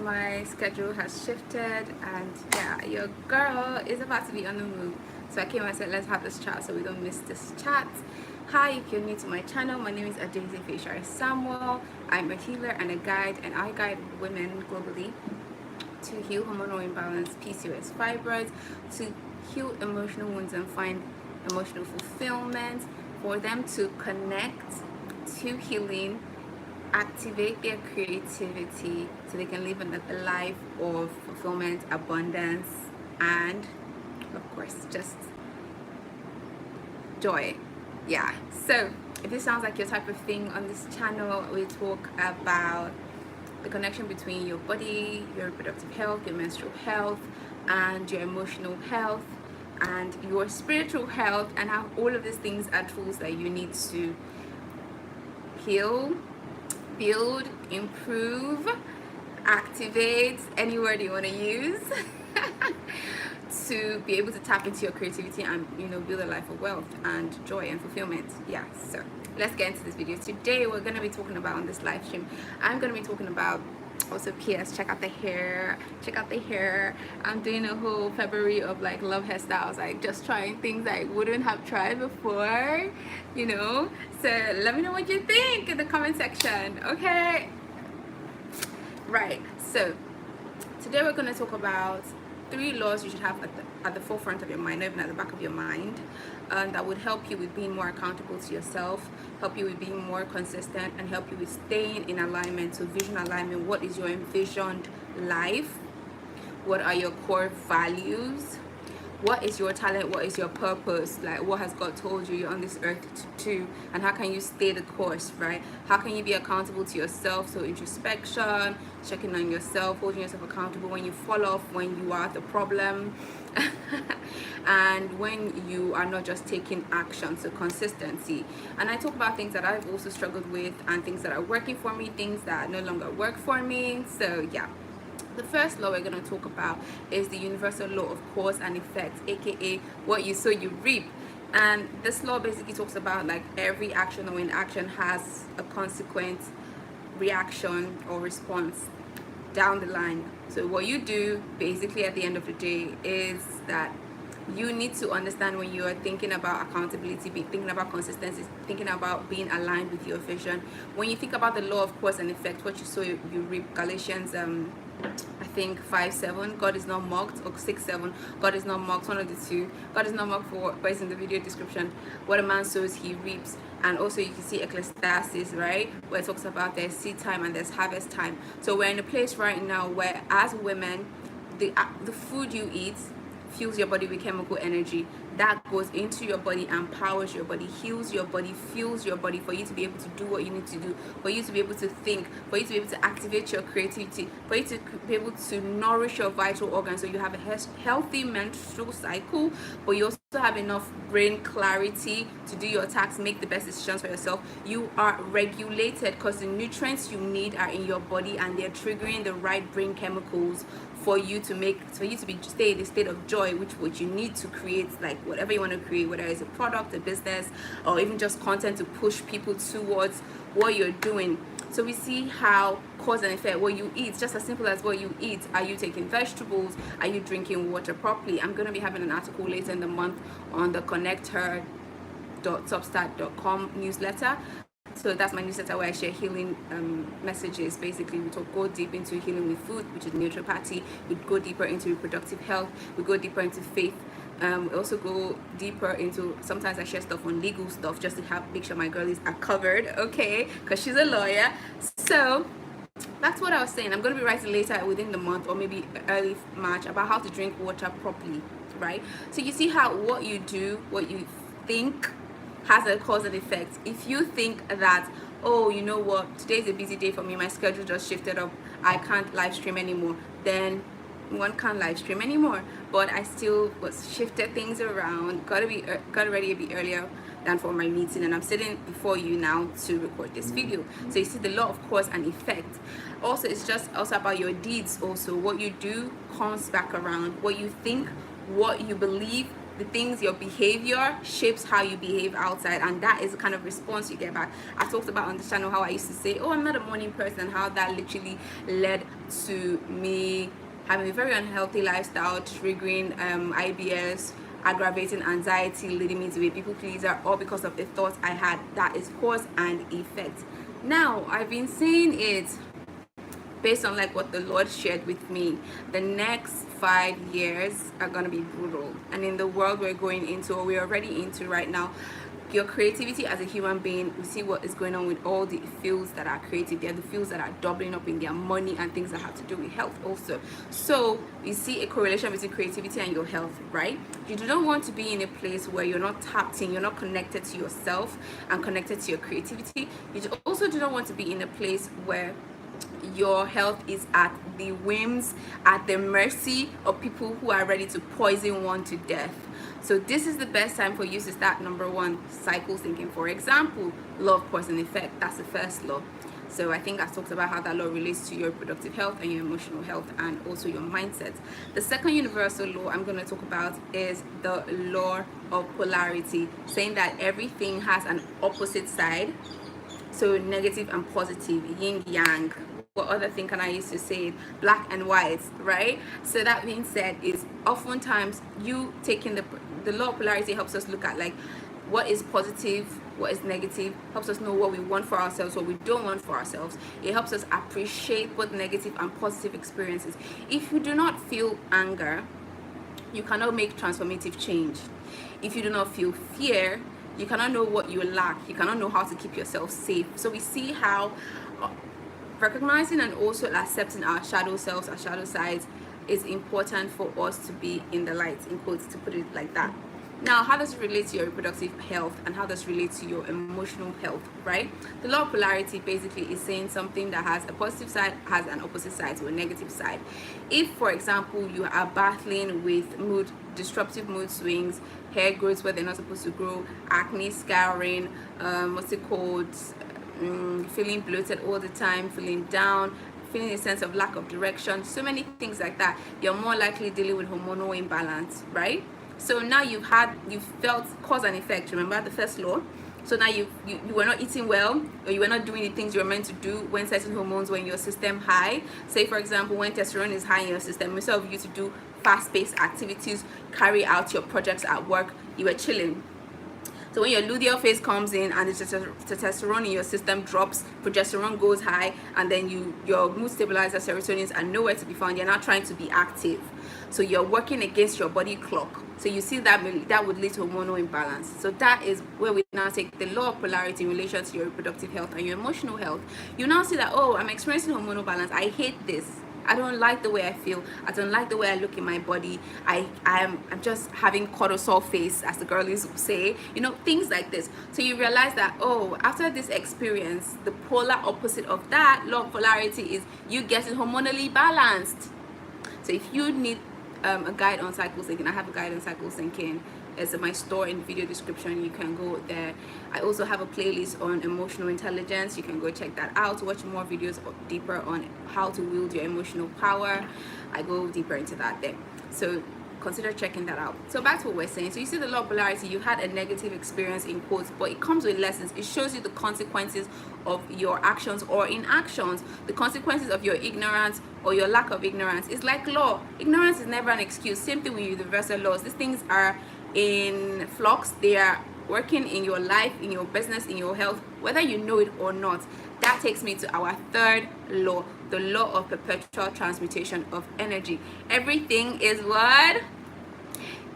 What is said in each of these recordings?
my schedule has shifted, and yeah, your girl is about to be on the move. So I came and said, let's have this chat so we don't miss this chat. Hi, if you're new to my channel, my name is Adaeze Feyisayo. I'm a healer and a guide, and I guide women globally to heal hormonal imbalance, PCOS, fibroids, to heal emotional wounds and find emotional fulfillment, for them to connect to healing, activate their creativity so they can live a life of fulfillment, abundance, and of course just joy. Yeah, so if this sounds like your type of thing, on this channel we talk about the connection between your body, your reproductive health, your menstrual health, and your emotional health and your spiritual health, and how all of these things are tools that you need to heal, build, improve, activate, any word you want to use to be able to tap into your creativity and, you know, build a life of wealth and joy and fulfillment. Yeah, so let's get into this video. Today we're going to be talking about, on this live stream, I'm going to be talking about, also PS, check out the hair, I'm doing a whole February of like love hairstyles, like just trying things I wouldn't have tried before, you know. So let me know what you think in the comment section. Okay, right, so today we're going to talk about 3 laws you should have at the forefront of your mind, not even at the back of your mind, that would help you with being more accountable to yourself, help you with being more consistent, and help you with staying in alignment. So vision alignment: what is your envisioned life? What are your core values? What is your talent? What is your purpose? Like, what has God told you you're on this earth to do? And how can you stay the course, right? How can you be accountable to yourself? So introspection, checking on yourself, holding yourself accountable when you fall off, when you are the problem, and when you are not just taking action. So consistency. And I talk about things that I've also struggled with, and things that are working for me, things that no longer work for me. So yeah. The first law we're going to talk about is the universal law of cause and effect, aka what you sow you reap. And this law basically talks about like every action or inaction has a consequent reaction or response down the line. So what you do basically at the end of the day is that you need to understand, when you are thinking about accountability, thinking about consistency, thinking about being aligned with your vision, when you think about the law of cause and effect, what you sow you reap. Galatians I think 5:7, God is not mocked, or 6:7, God is not mocked, one of the two. God is not mocked, for but it's in the video description. What a man sows he reaps. And also you can see Ecclesiastes, right, where it talks about there's seed time and there's harvest time. So we're in a place right now where, as women, the food you eat fuels your body with chemical energy that goes into your body, empowers your body, heals your body, fuels your body, for you to be able to do what you need to do, for you to be able to think, for you to be able to activate your creativity, for you to be able to nourish your vital organs, so you have a healthy menstrual cycle, but you also have enough brain clarity to do your tasks, make the best decisions for yourself. You are regulated because the nutrients you need are in your body, and they're triggering the right brain chemicals for you to stay in a state of joy, which you need to create, like whatever you want to create, whether it's a product, a business, or even just content to push people towards what you're doing. So we see how cause and effect, what you eat, just as simple as what you eat. Are you taking vegetables? Are you drinking water properly? I'm going to be having an article later in the month on the connecther.substack.com newsletter. So that's my newsletter where I share healing messages. Basically, we go deep into healing with food, which is naturopathy. We go deeper into reproductive health. We go deeper into faith. We also go deeper into, sometimes I share stuff on legal stuff, just to make sure my girlies are covered, okay? Because she's a lawyer. So that's what I was saying. I'm going to be writing later within the month, or maybe early March, about how to drink water properly, right? So you see how what you do, what you think, has a cause and effect. If you think that, oh, you know what, today's a busy day for me, my schedule just shifted up, I can't live stream anymore, then one can't live stream anymore. But I still shifted things around, got ready a bit earlier than for my meeting, and I'm sitting before you now to record this video. So you see the law of cause and effect. Also, it's just also about your deeds. Also, what you do comes back around. What you think, what you believe the things, your behavior shapes how you behave outside, and that is the kind of response you get back. I talked about on this channel how I used to say, oh, I'm not a morning person, how that literally led to me having a very unhealthy lifestyle, triggering IBS, aggravating anxiety, leading me to be a people pleaser, all because of the thoughts I had. That is cause and effect. Now, I've been saying it based on like what the Lord shared with me. The next 5 years are gonna be brutal, and in the world we're going into, or we're already into right now, your creativity as a human being, we see what is going on with all the fields that are creative. They're the fields that are doubling up in their money and things that have to do with health also. So you see a correlation between creativity and your health, right? You do not want to be in a place where you're not tapped in, you're not connected to yourself and connected to your creativity. You also do not want to be in a place where your health is at the whims, at the mercy of people who are ready to poison one to death. So this is the best time for you to start, number one, cycle thinking. For example, law of cause and effect. That's the first law. So I think I talked about how that law relates to your reproductive health and your emotional health and also your mindset. The second universal law I'm going to talk about is the law of polarity, saying that everything has an opposite side. So negative and positive, yin yang. What other thing can I use to say it? Black and white, right? So that being said, is oftentimes you taking the law of polarity helps us look at like what is positive, what is negative, helps us know what we want for ourselves, what we don't want for ourselves. It helps us appreciate both negative and positive experiences. If you do not feel anger, you cannot make transformative change. If you do not feel fear, you cannot know what you lack. You cannot know how to keep yourself safe. So we see how recognizing and also accepting our shadow selves, our shadow sides, is important for us to be in the light, in quotes, to put it like that. Now, how does it relate to your reproductive health, and how does it relate to your emotional health, right? The law of polarity basically is saying something that has a positive side has an opposite side to a negative side. If, for example, you are battling with disruptive mood swings, hair growths where they're not supposed to grow, acne, scarring, feeling bloated all the time, feeling down, feeling a sense of lack of direction, so many things like that, you're more likely dealing with hormonal imbalance, right? So now you've felt cause and effect. Remember the first law? So now you were not eating well, or you were not doing the things you were meant to do when certain hormones were in your system high. Say for example, when testosterone is high in your system, instead of you to do fast-paced activities, carry out your projects at work, you were chilling. So when your luteal phase comes in and the testosterone in your system drops, progesterone goes high, and then your mood stabilizer serotonins are nowhere to be found. You're not trying to be active. So you're working against your body clock. So you see that would lead to hormonal imbalance. So that is where we now take the law of polarity in relation to your reproductive health and your emotional health. You now see that, oh, I'm experiencing hormonal balance. I hate this. I don't like the way I feel. I don't like the way I look in my body. I'm just having cortisol face, as the girlies say, things like this. So you realize that, oh, after this experience, the polar opposite of that law of polarity is you getting hormonally balanced. So if you need a guide on cycle syncing, I have a guide on cycle syncing. It's in my store in the video description. You can go there. I also have a playlist on emotional intelligence. You can go check that out. Watch more videos deeper on how to wield your emotional power. I go deeper into that there. So consider checking that out. So back to what we're saying. So you see the law of polarity, you had a negative experience in quotes, but it comes with lessons. It shows you the consequences of your actions or inactions, the consequences of your ignorance or your lack of ignorance. It's like law. Ignorance is never an excuse. Same thing with universal laws. These things are in flux. They are working in your life, in your business, in your health, whether you know it or not. That takes me to our third law, the law of perpetual transmutation of energy. Everything is what?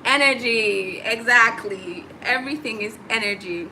Energy. Exactly. Everything is energy.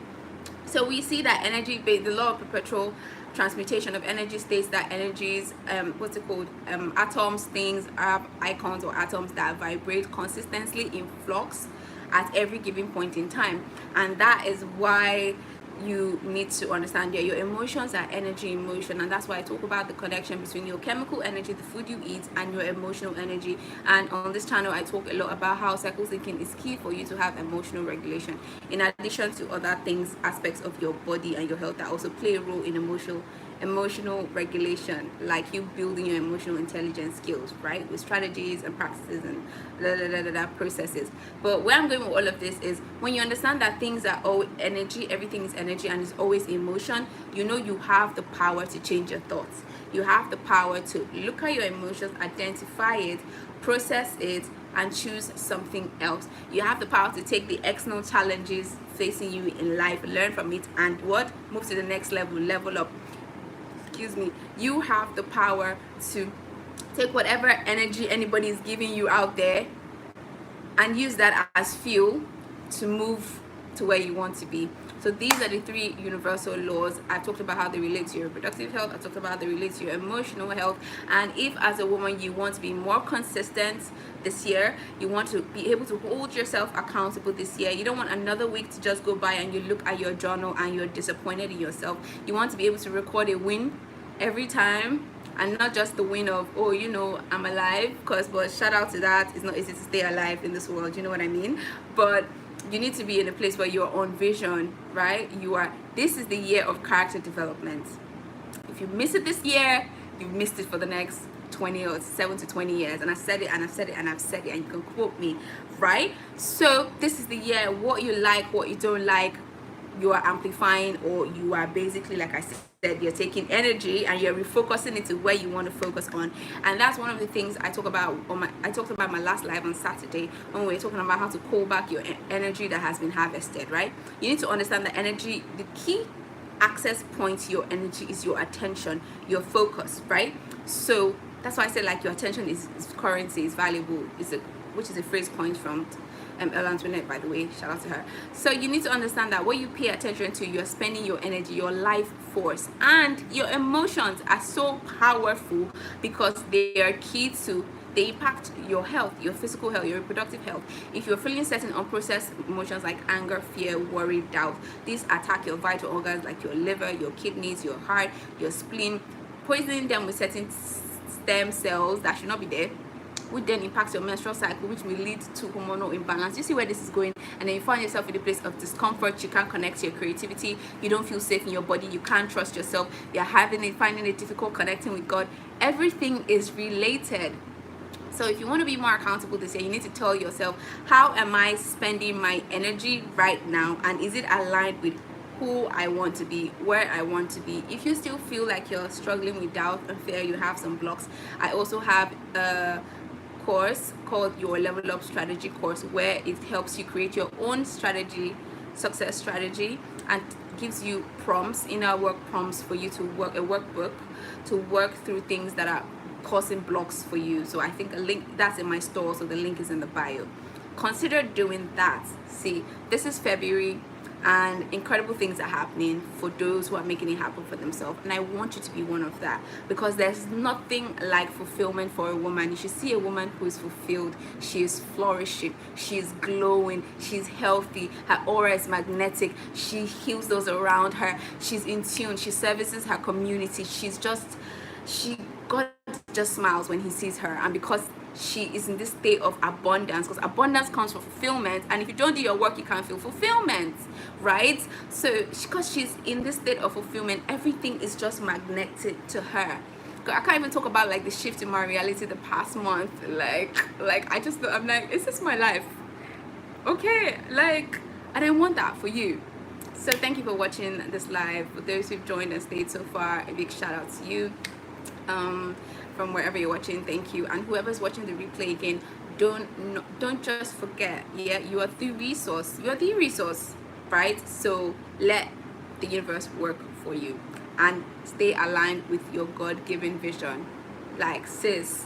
So we see that energy, the law of perpetual transmutation of energy states that energies, atoms, things, are icons or atoms that vibrate consistently in flux at every given point in time. And that is why you need to understand that your emotions are energy in motion, and that's why I talk about the connection between your chemical energy, the food you eat, and your emotional energy. And on this channel I talk a lot about how cycle syncing is key for you to have emotional regulation, in addition to other things, aspects of your body and your health that also play a role in emotional emotional regulation, like you building your emotional intelligence skills, right, with strategies and practices and processes. But where I'm going with all of this is when you understand that things are all energy, everything is energy and is always emotion, you know you have the power to change your thoughts. You have the power to look at your emotions, identify it, process it, and choose something else. You have the power to take the external challenges facing you in life, learn from it, and what, move to the next level up. Excuse me. You have the power to take whatever energy anybody is giving you out there and use that as fuel to move to where you want to be. So these are the three universal laws. I talked about how they relate to your reproductive health. I talked about how they relate to your emotional health. And if as a woman you want to be more consistent this year, you want to be able to hold yourself accountable this year, you don't want another week to just go by and you look at your journal and you're disappointed in yourself. You want to be able to record a win every time, and not just the win of, oh, you know, I'm alive, but shout out to that. It's not easy to stay alive in this world, you know what I mean? But you need to be in a place where you're on vision, right? This is the year of character development. If you miss it this year, you've missed it for the next 20 or 7 to 20 years. And I said it and I've said it and I've said it, and you can quote me, right? So this is the year. What you like, what you don't like, you are amplifying, or you are basically, like I said, you're taking energy and you're refocusing it to where you want to focus on. And that's one of the things I talk about I talked about my last live on Saturday, when we were talking about how to call back your energy that has been harvested, right? You need to understand that energy, the key access point to your energy is your attention, your focus, right? So that's why I said, like, your attention is currency, is valuable, which is a phrase coined from Ellen, by the way, shout out to her. So you need to understand that what you pay attention to, you're spending your energy, your life force, and your emotions are so powerful because they are key to, they impact your health, your physical health, your reproductive health. If you're feeling certain unprocessed emotions like anger, fear, worry, doubt, these attack your vital organs like your liver, your kidneys, your heart, your spleen, poisoning them with certain stem cells that should not be there, which then impacts your menstrual cycle, which may lead to hormonal imbalance. You see where this is going, and then you find yourself in a place of discomfort. You can't connect to your creativity. You don't feel safe in your body. You can't trust yourself. You're finding it difficult connecting with God. Everything is related. So if you want to be more accountable this year, you need to tell yourself, how am I spending my energy right now, and is it aligned with who I want to be, where I want to be? If you still feel like you're struggling with doubt and fear, you have some blocks, I also have course called your Level Up Strategy course, where it helps you create your own strategy, success strategy, and gives you prompts, inner work prompts for you to work, a workbook to work through things that are causing blocks for you. So I think a link that's in my store, so the link is in the bio. Consider doing that. See, this is February and incredible things are happening for those who are making it happen for themselves, and I want you to be one of that, because there's nothing like fulfillment for a woman. You should see a woman who is fulfilled. She is flourishing, she is glowing, she's healthy, her aura is magnetic, she heals those around her, she's in tune, she services her community, God just smiles when he sees her. And because she is in this state of abundance, because abundance comes from fulfillment, and if you don't do your work, you can't feel fulfillment, right? So because she's in this state of fulfillment, everything is just magnetic to her. I can't even talk about like the shift in my reality the past month. Like I'm like, is this my life? Okay, like, and I want that for you. So thank you for watching this live. For those who've joined and stayed so far, a big shout out to you. From wherever you're watching, thank you. And whoever's watching the replay again, don't just forget, yeah, you are the resource, right? So let the universe work for you and stay aligned with your God-given vision. Like, sis,